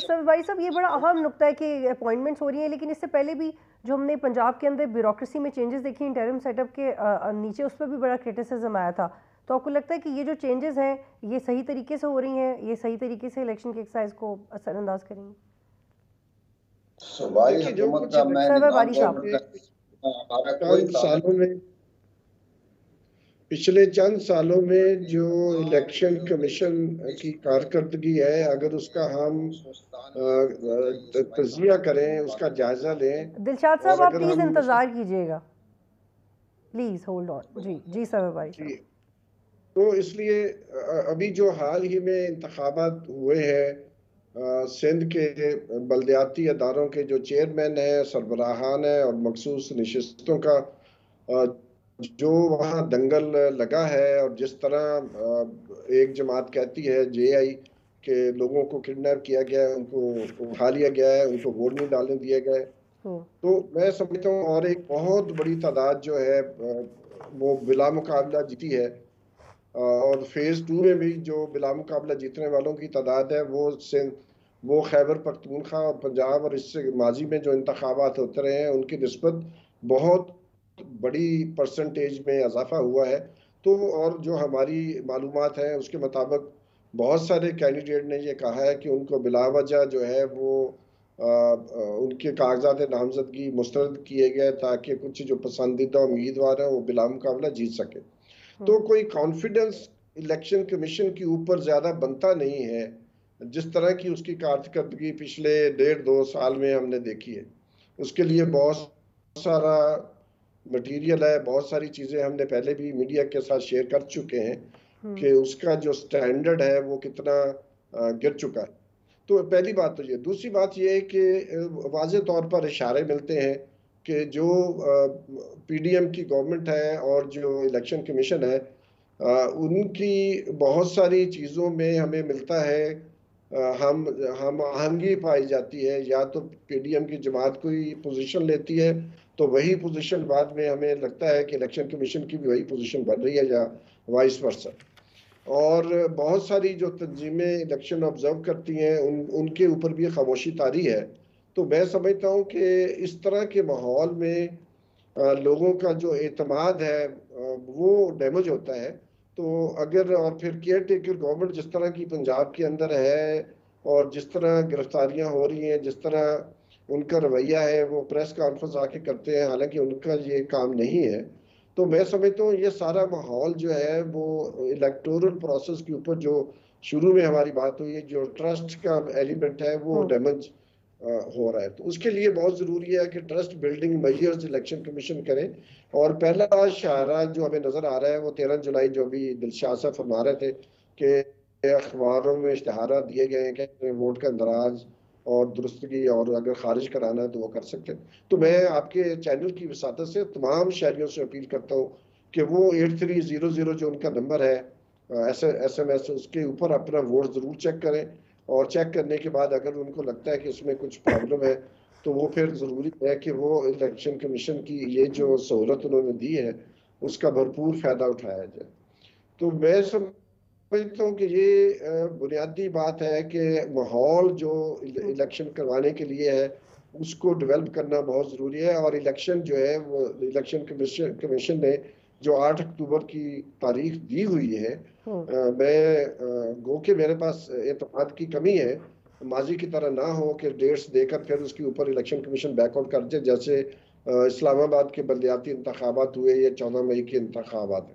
Sir भाई साहब, ये बड़ा अहम नुक्ता है कि अपॉइंटमेंट्स हो रही हैं, लेकिन इससे पहले भी जो हमने पंजाब के अंदर ब्यूरोक्रेसी में चेंजेस देखी इंटरिम सेटअप के नीचे, उस पर भी बड़ा क्रिटिसिज्म आया था। तो आपको लगता है कि ये जो चेंजेस हैं ये सही तरीके से हो रही हैं, ये सही तरीके से इलेक्शन के एक्सरसाइज को असरअंदाज करेंगी? सूबाई देखिए, जो हुकूमत कुछ का मैं सर निज़ाम बारी साहब। गवर्नमेंट का हमारा कोई चंद ताल्लुक सालों में पिछले चंद सालों में जो इलेक्शन कमीशन की कारकर्दगी है, अगर उसका हम तजिया करें, उसका जायजा लें, दिलशाद साहब और आप अगर प्लीज़ हम इंतज़ार कीजिएगा, प्लीज़ होल्ड ऑन। जी जी सर बारी साहब। जी, तो इसलिए अभी जो हाल ही में इंतखाबात हुए हैं, सिंध के बल्दियाती अदारों के जो चेयरमैन हैं, सरबराहान हैं और मखसूस नशिस्तों का अ, जो वहाँ दंगल लगा है, और जिस तरह एक जमात कहती है JI के लोगों को किडनैप किया गया है, उनको उठा लिया गया है, उनको वोट नहीं डालने दिए गए, तो मैं समझता हूँ और एक बहुत बड़ी तादाद जो है वो बिला मुकाबला जीती है। और फेज 2 में भी जो बिला मुकाबला जीतने वालों की तादाद है वो सिंध, वो खैबर पख्तूनख्वा और पंजाब, और इससे माजी में जो इंतखाबात होते रहे हैं उनकी निस्बत बहुत बड़ी परसेंटेज में इजाफा हुआ है। तो और जो हमारी मालूमात है उसके मुताबिक बहुत सारे कैंडिडेट ने ये कहा है कि उनको बिला वजह जो है वो उनके कागजात नामजदगी मुस्तरद किए गए ताकि कुछ जो पसंदीदा उम्मीदवार हैं वो बिला मुकाबला जीत सके। तो कोई कॉन्फिडेंस इलेक्शन कमीशन के ऊपर ज्यादा बनता नहीं है, जिस तरह की उसकी कारकर्दगी पिछले 1.5-2 साल में हमने देखी है। उसके लिए बहुत सारा मटेरियल है, बहुत सारी चीजें हमने पहले भी मीडिया के साथ शेयर कर चुके हैं कि उसका जो स्टैंडर्ड है वो कितना गिर चुका है। तो पहली बात तो ये, दूसरी बात ये है कि वाज़े तौर पर इशारे मिलते हैं कि जो PDM की गवर्नमेंट है और जो इलेक्शन कमीशन है, उनकी बहुत सारी चीज़ों में हमें मिलता है, हम आहंगी पाई जाती है। या तो PDM की जमात कोई पोजीशन लेती है तो वही पोजीशन बाद में हमें लगता है कि इलेक्शन कमीशन की भी वही पोजीशन बन रही है, या वाइस वर्सा। और बहुत सारी जो तंजीमें इलेक्शन ऑब्जर्व करती हैं उनके ऊपर भी खामोशी तारी है। तो मैं समझता हूँ कि इस तरह के माहौल में लोगों का जो एतमाद है वो डैमेज होता है। तो अगर और फिर केयर टेकर गवर्नमेंट जिस तरह की पंजाब के अंदर है, और जिस तरह गिरफ्तारियां हो रही हैं, जिस तरह उनका रवैया है, वो प्रेस कॉन्फ्रेंस आके करते हैं, हालांकि उनका ये काम नहीं है। तो मैं समझता हूँ ये सारा माहौल जो है वो इलेक्टोरल प्रोसेस के ऊपर, जो शुरू में हमारी बात हुई है, जो ट्रस्ट का एलिमेंट है वो डैमेज हो रहा है। तो उसके लिए बहुत जरूरी है कि trust building measures election commission करे। और पहला इशारा जो हमें नजर आ रहा है वो 13 जुलाई, जो भी दिलशाद साहब फरमा रहे थे कि अखबारों में इश्तहार दिए गए हैं कि वोट का इंदराज और दुरुस्तगी, और अगर खारिज कराना है तो वो कर सकते हैं। तो मैं आपके चैनल की वसातत से तमाम शहरियों से अपील करता हूँ कि वो 8300 जो उनका नंबर है SMS, उसके ऊपर अपना वोट जरूर चेक करें। और चेक करने के बाद अगर उनको लगता है कि इसमें कुछ प्रॉब्लम है तो वो फिर जरूरी है कि वो इलेक्शन कमीशन की ये जो सहूलत उन्होंने दी है उसका भरपूर फायदा उठाया जाए। तो मैं समझता हूँ कि ये बुनियादी बात है कि माहौल जो इलेक्शन करवाने के लिए है उसको डेवलप करना बहुत ज़रूरी है। और इलेक्शन जो है वो इलेक्शन कमीशन ने जो 8 अक्टूबर की तारीख दी हुई है, गो के मेरे पास एतमाद की कमी है, माजी की तरह ना हो कि डेट्स देकर फिर उसके ऊपर इलेक्शन कमीशन बैकआउट कर दे, जैसे इस्लामाबाद के बल्दियाती इंतखाबात हुए या 14 मई के इंतखाबात।